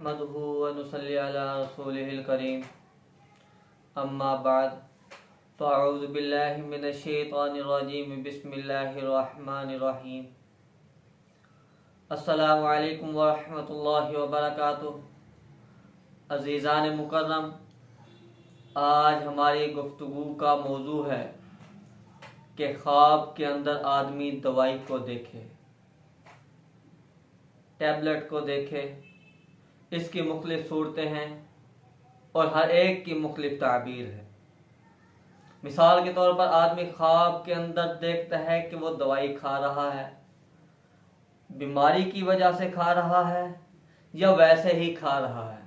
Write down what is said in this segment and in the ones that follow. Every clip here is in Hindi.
नहमदुहु व नुसल्ली अला रसूलिहिल करीम अम्मा बाद फ़अऊज़ु बिल्लाहि मिनश शैतानिर रजीम बिस्मिल्लाहिर रहमानिर रहीम। अस्सलामु अलैकुम व रहमतुल्लाहि व बरकातुहू। अज़ीज़ान मुकर्रम, आज हमारी गुफ्तगू का मौजू है कि ख्वाब के अंदर आदमी दवाई को देखे, टैबलेट को देखे। इसकी मुख्तलिफ सूरतें हैं और हर एक की मुख्तलिफ ताबीर है। मिसाल के तौर पर आदमी ख्वाब के अंदर देखता है कि वो दवाई खा रहा है, बीमारी की वजह से खा रहा है या वैसे ही खा रहा है।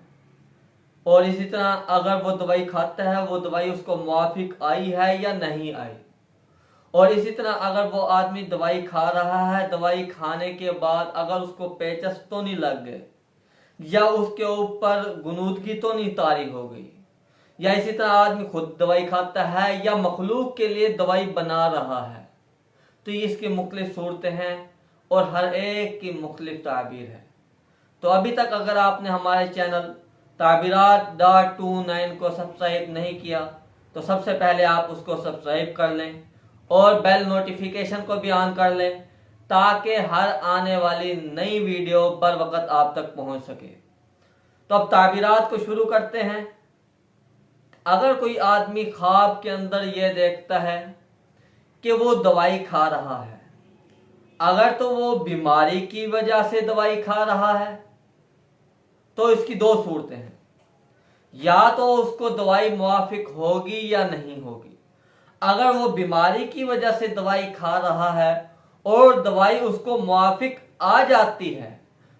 और इसी तरह अगर वो दवाई खाता है, वो दवाई उसको मुआफिक आई है या नहीं आई। और इसी तरह अगर वो आदमी दवाई खा रहा है, दवाई खाने के बाद अगर उसको पेचस तो नहीं लग गए, या उसके ऊपर गुनूदगी तो नहीं तारी हो गई, या इसी तरह आदमी खुद दवाई खाता है या मखलूक के लिए दवाई बना रहा है, तो ये इसकी मुख्तलिफ सूरतें हैं और हर एक की मुख्तलिफ ताबीर है। तो अभी तक अगर आपने हमारे चैनल ताबीरात.29 को सब्सक्राइब नहीं किया तो सबसे पहले आप उसको सब्सक्राइब कर लें और बेल नोटिफिकेशन को भी ऑन कर लें ताकि हर आने वाली नई वीडियो बर वक्त आप तक पहुंच सके। तो अब ताबीरात को शुरू करते हैं। अगर कोई आदमी ख्वाब के अंदर यह देखता है कि वो दवाई खा रहा है, अगर तो वो बीमारी की वजह से दवाई खा रहा है तो इसकी दो सूरतें हैं, या तो उसको दवाई मुआफिक होगी या नहीं होगी। अगर वो बीमारी की वजह से दवाई खा रहा है और दवाई उसको मुआफिक आ जाती है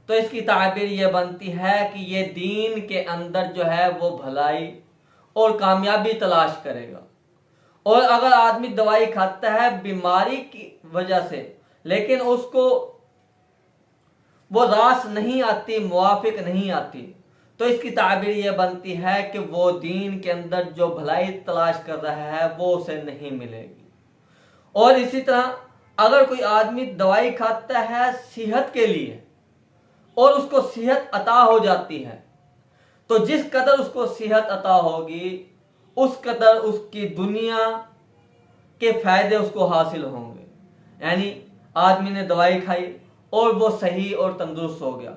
तो इसकी ताबीर ये बनती है कि ये दीन के अंदर जो है वो भलाई और कामयाबी तलाश करेगा। और अगर आदमी दवाई खाता है बीमारी की वजह से, लेकिन उसको वो रास नहीं आती, मुआफिक नहीं आती, तो इसकी ताबीर ये बनती है कि वो दीन के अंदर जो भलाई तलाश कर रहा है वो उसे नहीं मिलेगी। और इसी तरह अगर कोई आदमी दवाई खाता है सेहत के लिए और उसको सेहत अता हो जाती है, तो जिस कदर उसको सेहत अता होगी उस कदर उसकी दुनिया के फायदे उसको हासिल होंगे। यानी आदमी ने दवाई खाई और वो सही और तंदुरुस्त हो गया,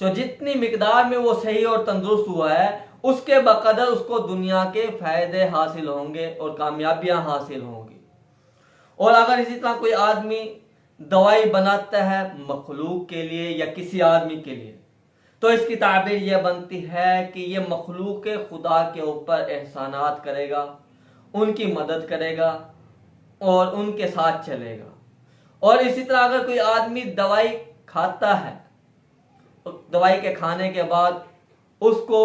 तो जितनी मिकदार में वो सही और तंदुरुस्त हुआ है उसके बकदर उसको दुनिया के फायदे हासिल होंगे और कामयाबियां हासिल होंगी। और अगर इसी तरह कोई आदमी दवाई बनाता है मखलूक के लिए या किसी आदमी के लिए, तो इसकी ताबीर यह बनती है कि ये मखलूक खुदा के ऊपर एहसानात करेगा, उनकी मदद करेगा और उनके साथ चलेगा। और इसी तरह अगर कोई आदमी दवाई खाता है, दवाई के खाने के बाद उसको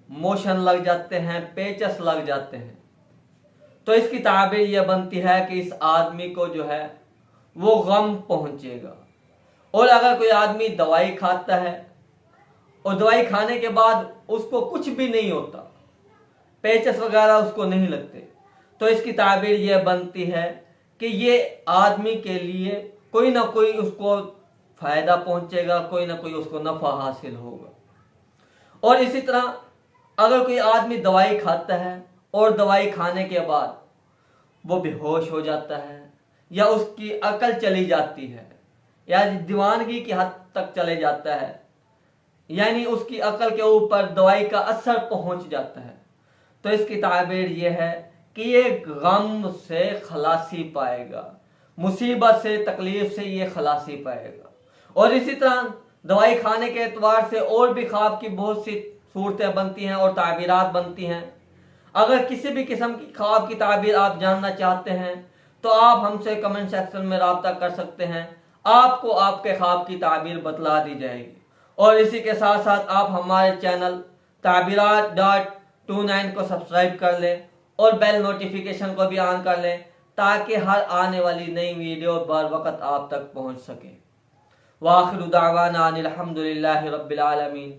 मोशन लग जाते हैं, पेचस लग जाते हैं, तो इसकी ताबीर यह बनती है कि इस आदमी को जो है वो गम पहुंचेगा। और अगर कोई आदमी दवाई खाता है और दवाई खाने के बाद उसको कुछ भी नहीं होता, पेचस वगैरह उसको नहीं लगते, तो इसकी ताबीर यह बनती है कि ये आदमी के लिए कोई ना कोई उसको फायदा पहुंचेगा, कोई ना कोई उसको नफा हासिल होगा। और इसी तरह अगर कोई आदमी दवाई खाता है और दवाई खाने के बाद वो बेहोश हो जाता है या उसकी अकल चली जाती है या दीवानगी की हद तक चले जाता है, यानी उसकी अकल के ऊपर दवाई का असर पहुंच जाता है, तो इसकी ताबीर ये है कि ये गम से खलासी पाएगा, मुसीबत से, तकलीफ से ये खलासी पाएगा। और इसी तरह दवाई खाने के एतबार से और भी ख्वाब की बहुत सी सूरतें बनती हैं और ताबीरात बनती हैं। अगर किसी भी किस्म की ख्वाब की ताबीर आप जानना चाहते हैं तो आप हमसे कमेंट सेक्शन में राब्ता कर सकते हैं, आपको आपके ख्वाब की ताबीर बतला दी जाएगी। और इसी के साथ साथ आप हमारे चैनल ताबीरात.29 को सब्सक्राइब कर लें और बेल नोटिफिकेशन को भी ऑन कर लें ताकि हर आने वाली नई वीडियो बर वक्त आप तक पहुंच सके। वाखिरु दावाना अनिल हम्दुलिल्लाहि रब्बिल आलमीन।